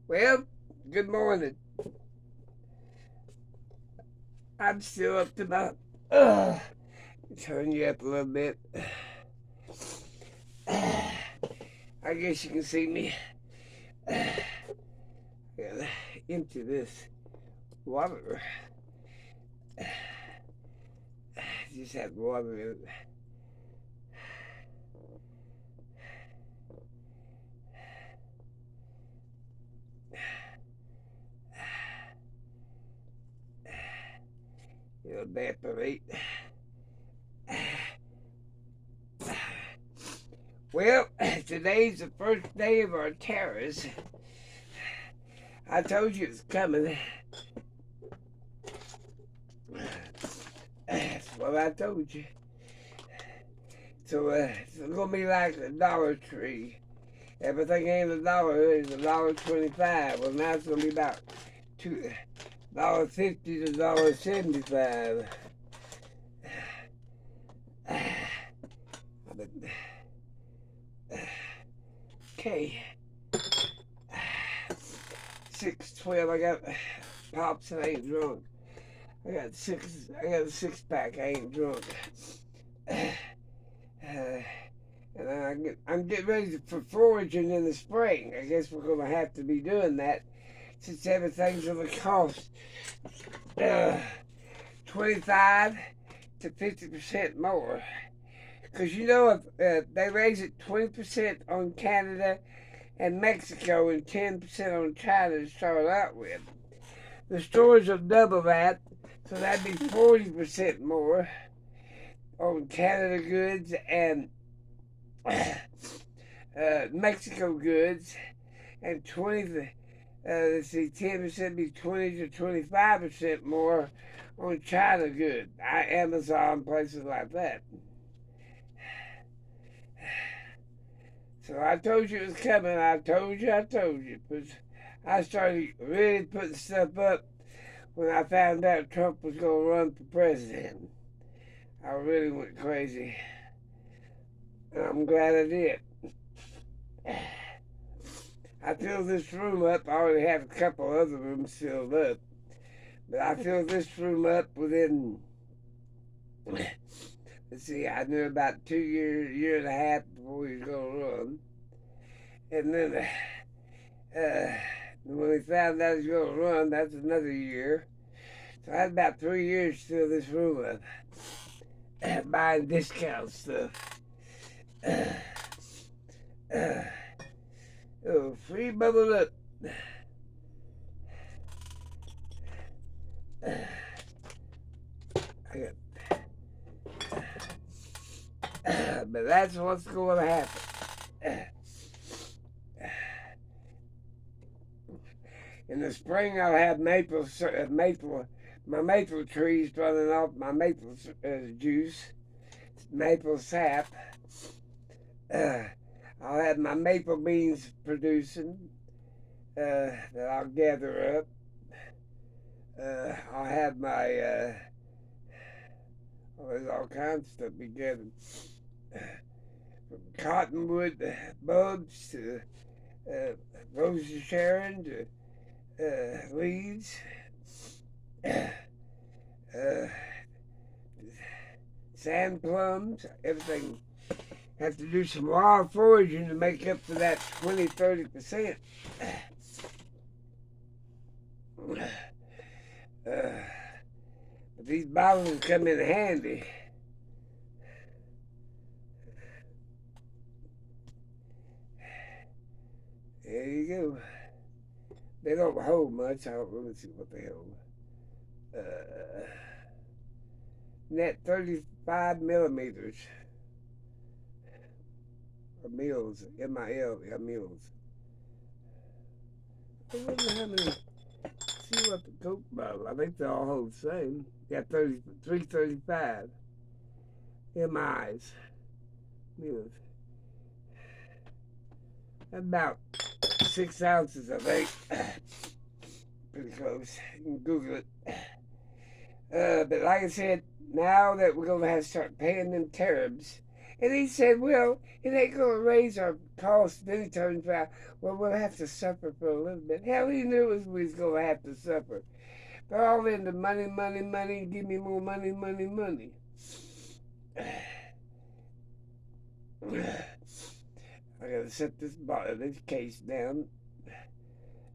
Well, good morning. I'm still up to my. Uh, Turn you up a little bit. I guess you can see me. Gotta empty this water. Just have water in it. It'll evaporate. Well, today's the first day of our terrace. I told you it's coming. That's what I told you. So it's gonna be like a Dollar Tree. Everything ain't $1. It's $1.25. Well, now it's gonna be about $2.50 to $1.75. Okay. 6:12. I got pops and I ain't drunk. I got a 6 pack. I ain't drunk. And I'm getting ready for foraging in the spring. I guess we're gonna have to be doing that since everything's gonna cost 25 to 50% more. Because if they raise it 20% on Canada and Mexico and 10% on China to start out with, the stores will double that, so that'd be 40% more on Canada goods and Mexico goods, and 10% be 20 to 25% more on China goods, Amazon, places like that. So I told you it was coming. I told you. But I started really putting stuff up when I found out Trump was going to run for president. I really went crazy. And I'm glad I did. I filled this room up. I already have a couple other rooms filled up. But I filled this room up within, let's see, I knew about 2 year and a half before he was going to run. And then when we found out he was going to run, that's another year. So I had about 3 years to fill this room up, buying discount stuff. Free bubble up. But that's what's going to happen. In the spring, I'll have my maple trees running off my maple juice, maple sap. I'll have my maple beans producing that I'll gather up. I'll have my there's all kinds of stuff we gathered, from cottonwood bulbs to rose of Sharon to leaves, sand plums, everything. Have to do some wild foraging to make up for that 20-30%. But these bottles come in handy. There you go. They don't hold much. I don't really see what they hold. Net 35 millimeters. Or mils. M-I-L. Yeah, mils. I wonder how many. See what the Coke bottle. I think they all hold the same. Yeah, 335 MIs. Mils. About 6 ounces, I think. Pretty close. You can Google it. But like I said, now that we're going to have to start paying them tariffs, And he said, well, it ain't going to raise our costs. Then he turns around, well, we'll have to suffer for a little bit. Hell, he knew we was going to have to suffer. They're all into money, money, money. Give me more money, money, money. I gotta set this case down.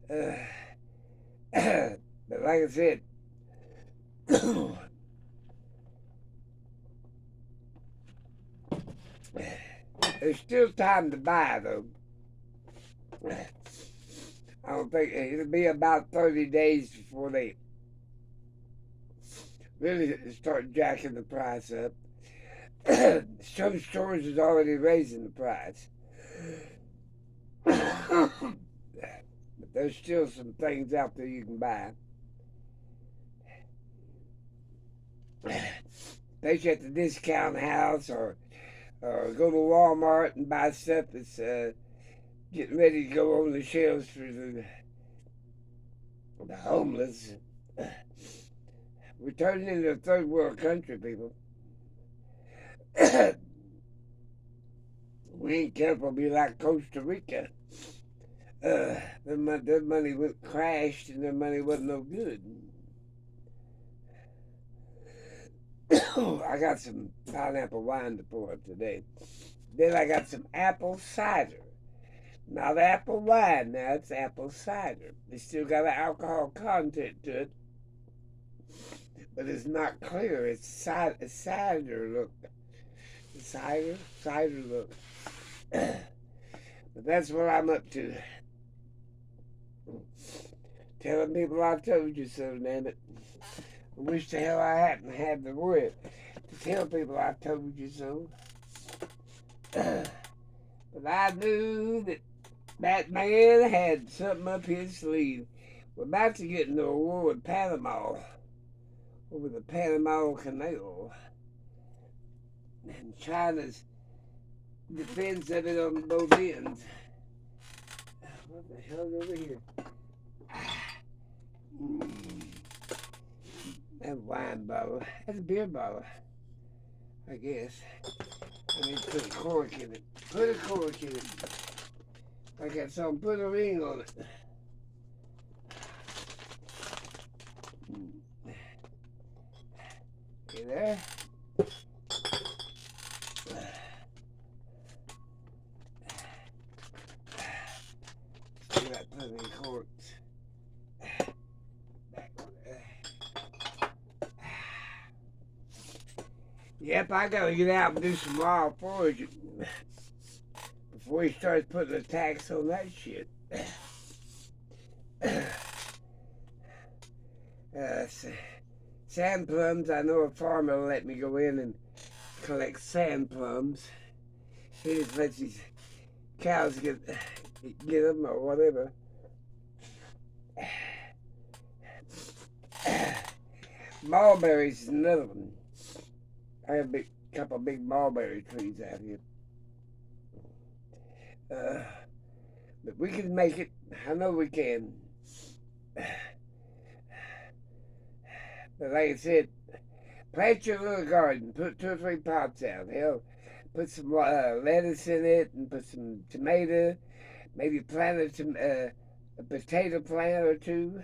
But like I said, there's still time to buy, though. I don't think it'll be about 30 days before they really start jacking the price up. Some stores is already raising the price. But there's still some things out there you can buy. Especially at the discount house or go to Walmart and buy stuff that's getting ready to go on the shelves for the homeless. We're turning into a third world country, people. We ain't careful, be like Costa Rica. Their money went crashed and their money wasn't no good. I got some pineapple wine to pour up today. Then I got some apple cider. Not apple wine now, it's apple cider. It's still got an alcohol content to it. But it's not clear. It's cider look. Cider look. But that's what I'm up to. Telling people I told you so, damn it. I wish the hell I hadn't had the word to tell people I told you so. But I knew that man had something up his sleeve. We're about to get into a war with Panama over the Panama Canal. And China's defense of it on both ends. What the hell's over here? That wine bottle. That's a beer bottle, I guess. I need to put a cork in it. Put a cork in it. I got something, put a ring on it. Okay, there. Still got plenty of corks. Yep, I gotta get out and do some wild foraging before he starts putting a tax on that shit. Sand plums, I know a farmer will let me go in and collect sand plums. He just lets these cows get them or whatever. Mulberries is another one. I have a couple of big mulberry trees out here. But we can make it. I know we can. But like I said, plant your little garden. Put 2 or 3 pots out. Hell, put some lettuce in it and put some tomato. Maybe plant a potato plant or 2.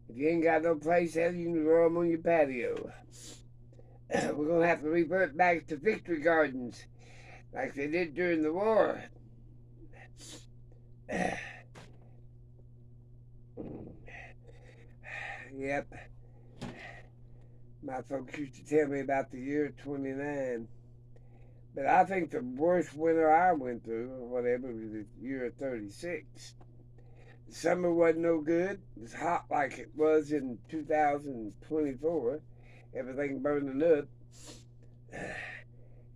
If you ain't got no place else, you can grow them on your patio. We're going to have to revert back to victory gardens like they did during the war. Yep. My folks used to tell me about the year 29. But I think the worst winter I went through, or whatever, was the year 36. The summer wasn't no good. It was hot like it was in 2024. Everything burning up.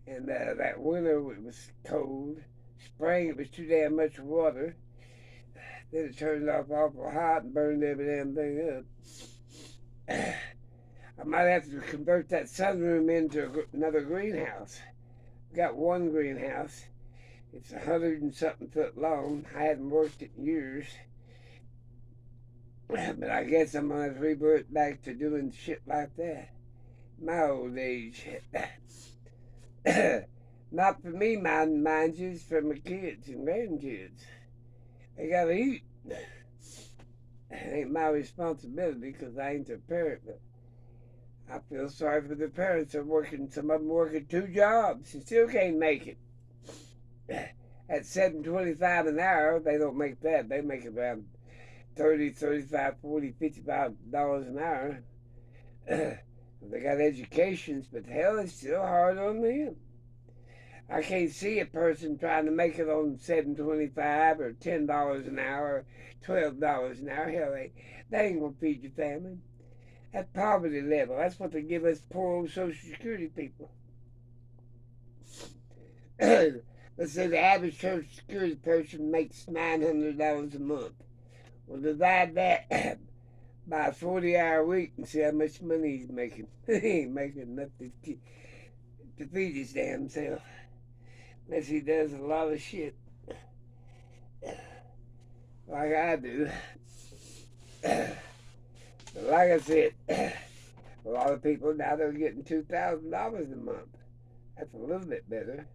And that winter it was cold. Spring it was too damn much water. Then it turned off awful hot and burned every damn thing up. I might have to convert that sunroom into another greenhouse. I've got one greenhouse. It's 100 and something foot long. I hadn't worked it in years. But I guess I'm going to revert back to doing shit like that. My old age. Not for me, mind you, it's for my kids and grandkids. They gotta eat. It ain't my responsibility because I ain't their parent, but I feel sorry for the parents that are working. Some of them working 2 jobs and still can't make it. At $7.25 an hour, they don't make that. They make around 30, 35, 40, $55 an hour. They got educations, but hell, it's still hard on them. I can't see a person trying to make it on $7.25 or $10 an hour, $12 an hour. Hell, they ain't gonna feed your family. At poverty level, that's what they give us poor old Social Security people. Let's say the average Social Security person makes $900 a month. Well, divide that by a 40-hour week and see how much money he's making. He ain't making enough to feed his damn self. Unless he does a lot of shit like I do. But like I said, a lot of people now they're getting $2,000 a month. That's a little bit better.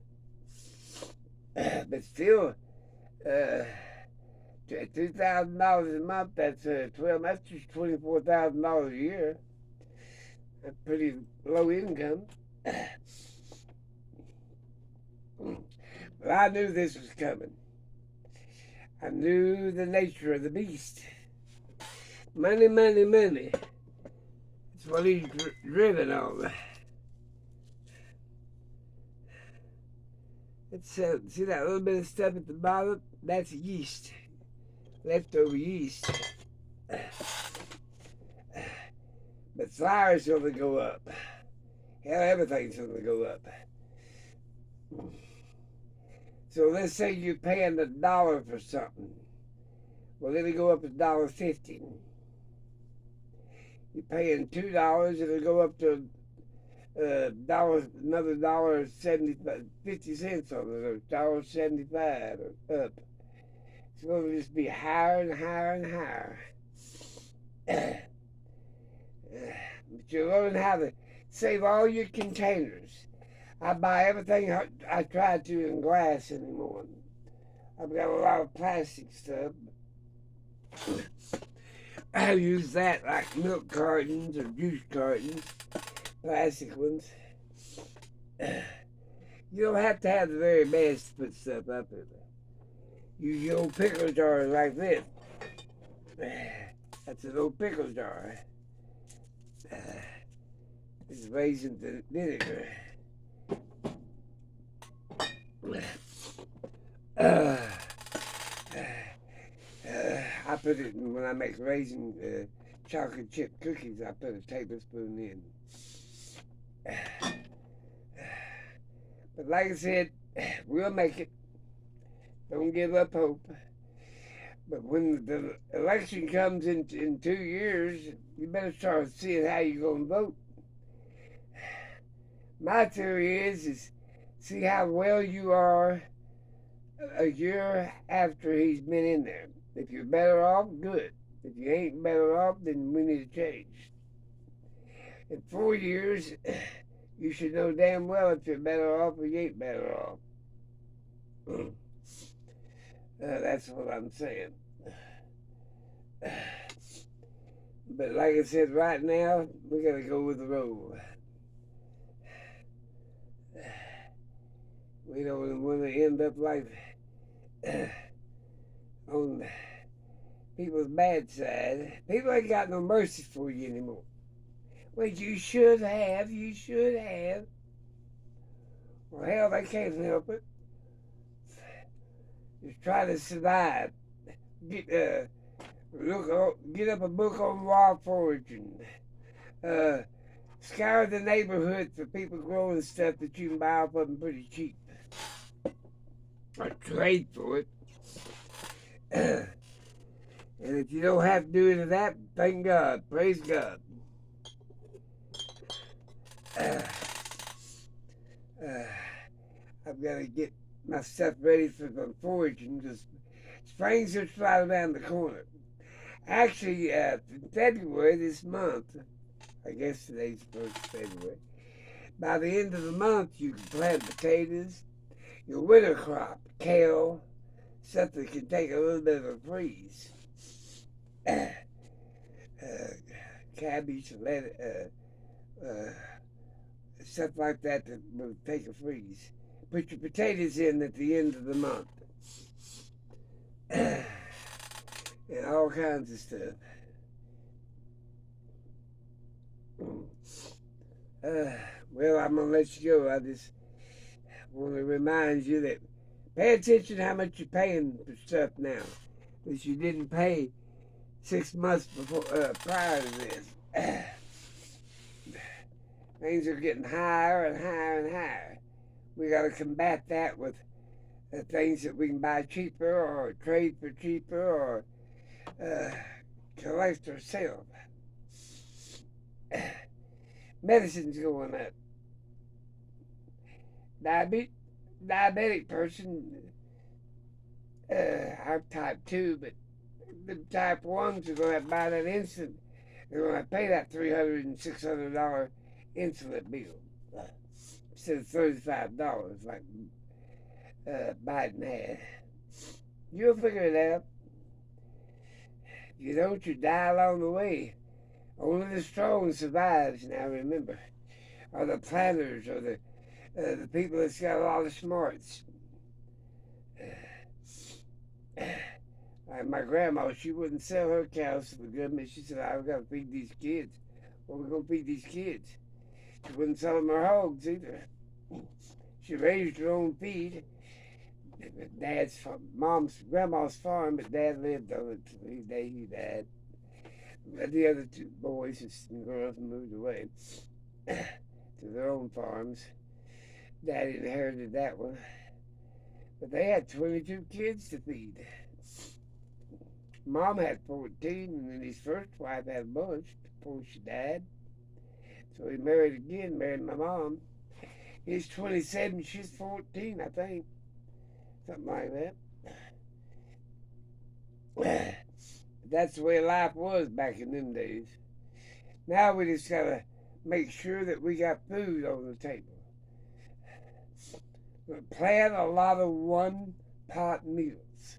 But still, $2,000 a month, that's that's just $24,000 a year. That's pretty low income. But I knew this was coming. I knew the nature of the beast. Money, money, money. That's what he's driven on. See that little bit of stuff at the bottom? That's yeast. Leftover yeast. But flour's going to go up. Hell, everything's going to go up. So let's say you're paying $1 for something. Well, it'll go up $1.50. You're paying $2, it'll go up to another $1.50 on it, or $1.75 or up. It's going to just be higher and higher and higher. But you learn how to save all your containers. I buy everything I try to in glass anymore. I've got a lot of plastic stuff. I use that like milk cartons or juice cartons, plastic ones. You don't have to have the very best to put stuff up in there. Use your old pickle jar like this. That's an old pickle jar. It's raisin vinegar. I put it in when I make raisin chocolate chip cookies. I put a tablespoon in. But like I said, we'll make it. Don't give up hope. But when the election comes in 2 years, you better start seeing how you're going to vote. My theory is see how well you are a year after he's been in there. If you're better off, good. If you ain't better off, then we need to change. In 4 years, you should know damn well if you're better off or you ain't better off. That's what I'm saying. But like I said, right now, we gotta go with the road. We don't want to end up like on people's bad side. People ain't got no mercy for you anymore. Well, you should have. Well, hell, they can't help it. Just try to survive. Get up a book on raw foraging. Scour the neighborhood for people growing stuff that you can buy off of them pretty cheap. Or trade for it. And if you don't have to do any of that, thank God. Praise God. I've got to get my stuff ready for the foraging because spring's just right around the corner. Actually, in February this month, I guess today's the 1st of February, by the end of the month you can plant potatoes, Your winter crop, kale, stuff that can take a little bit of a freeze. uh, Cabbage, stuff like that that will take a freeze. Put your potatoes in at the end of the month. And all kinds of stuff. Uh, well, I'm going to let you go. I just want to remind you that pay attention to how much you're paying for stuff now that you didn't pay 6 months before prior to this. Things are getting higher and higher and higher. We got to combat that with things that we can buy cheaper or trade for cheaper or collect or sell. Medicine's going up. Diabetic person, I'm type 2, but the type 1s are going to buy that insulin. They're going to pay that $300 and $600 insulin bill instead of $35 like Biden had. You'll figure it out. If you don't, you die along the way. Only the strong survives, now remember. Or the planners, or the people that's got a lot of smarts. Like my grandma, she wouldn't sell her cows to the government. She said, I've got to feed these kids. Well, we're going to feed these kids. She wouldn't sell them her hogs either. She raised her own feed. Grandma's farm, but Dad lived on it till the day he died. The other two boys and girls moved away to their own farms. Dad inherited that one. But they had 22 kids to feed. Mom had 14, and then his first wife had a bunch before she died. So he married again, married my mom. He's 27, she's 14, I think. Something like that. That's the way life was back in them days. Now we just gotta make sure that we got food on the table. Plan a lot of one-pot meals.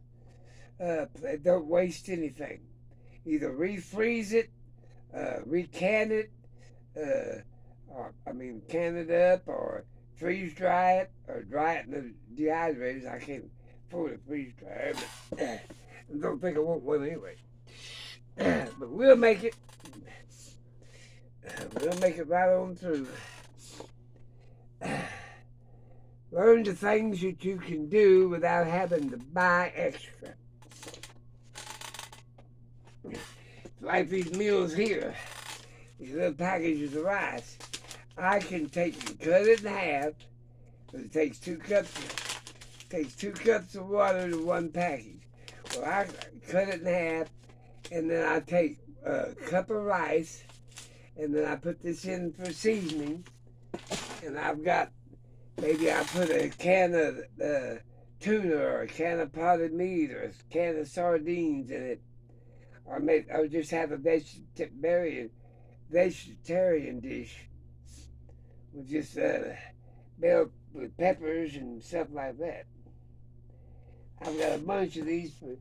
Don't waste anything. Either refreeze it, recan it, can it up, or freeze dry it, or dry it in the dehydrators. I can't afford a freeze dryer, but I don't think I want one anyway. But we'll make it. We'll make it right on through. Learn the things that you can do without having to buy extra. Like these meals here, these little packages of rice. I can take and cut it in half, because it takes 2 cups. It takes 2 cups of water to one package. Well, I cut it in half, and then I take a cup of rice, and then I put this in for seasoning, and I've got, maybe I put a can of tuna or a can of potted meat or a can of sardines in it, or maybe I'll just have a vegetarian dish with just bell with peppers and stuff like that. I've got a bunch of these for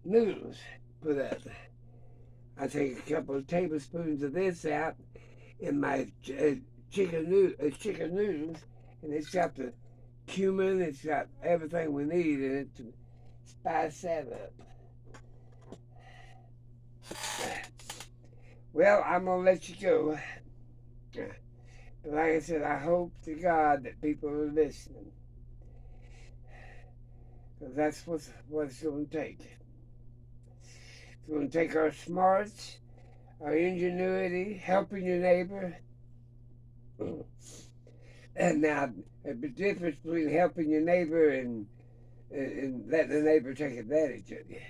noodles put up. I take a couple of tablespoons of this out in my chicken noodles, and it's got the cumin, it's got everything we need in it to spice that up. Well, I'm going to let you go. But like I said, I hope to God that people are listening. Because that's what it's going to take. It's going to take our smarts, our ingenuity, helping your neighbor. And now, the difference between helping your neighbor and letting the neighbor take advantage of you.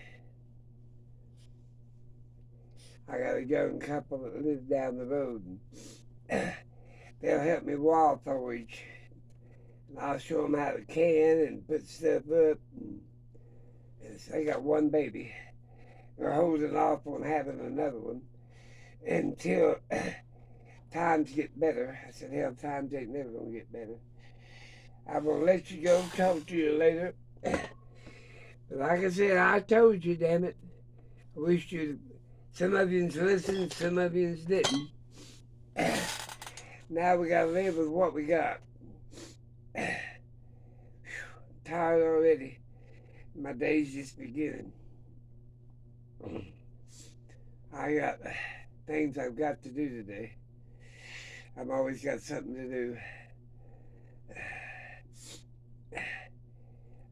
I got a young couple that lives down the road, and they'll help me wall forage. And I'll show them how to can and put stuff up. And they got one baby. They're holding off on having another one until times get better. I said, hell, times ain't never going to get better. I will let you go. Talk to you later. But like I said, I told you, damn it. I wish you. Some of yous listened, some of yous didn't. Now we gotta live with what we got. Tired already. My day's just beginning. I got things I've got to do today. I've always got something to do.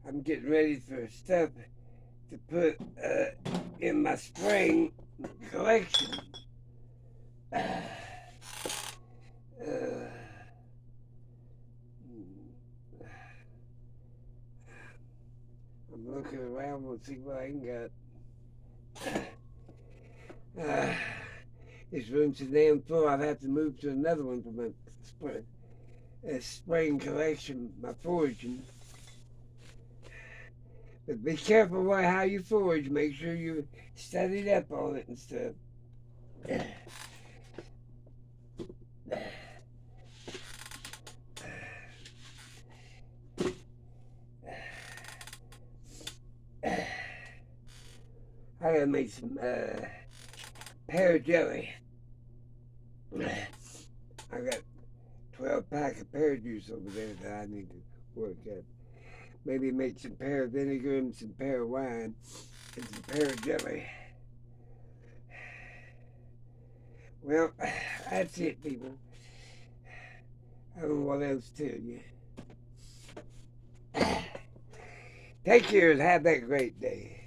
I'm getting ready for stuff to put in my spring collection. I'm looking around to see what I can got. This room's so damn full, I'd have to move to another one for my spring collection, my foraging. But be careful how you forage. Make sure you studied up on it and stuff. I gotta make some pear jelly. I got 12 pack of pear juice over there that I need to work at. Maybe make some pear vinegar and some pear wine and some pear jelly. Well, that's it, people. I don't know what else to tell you. Take care and have that great day.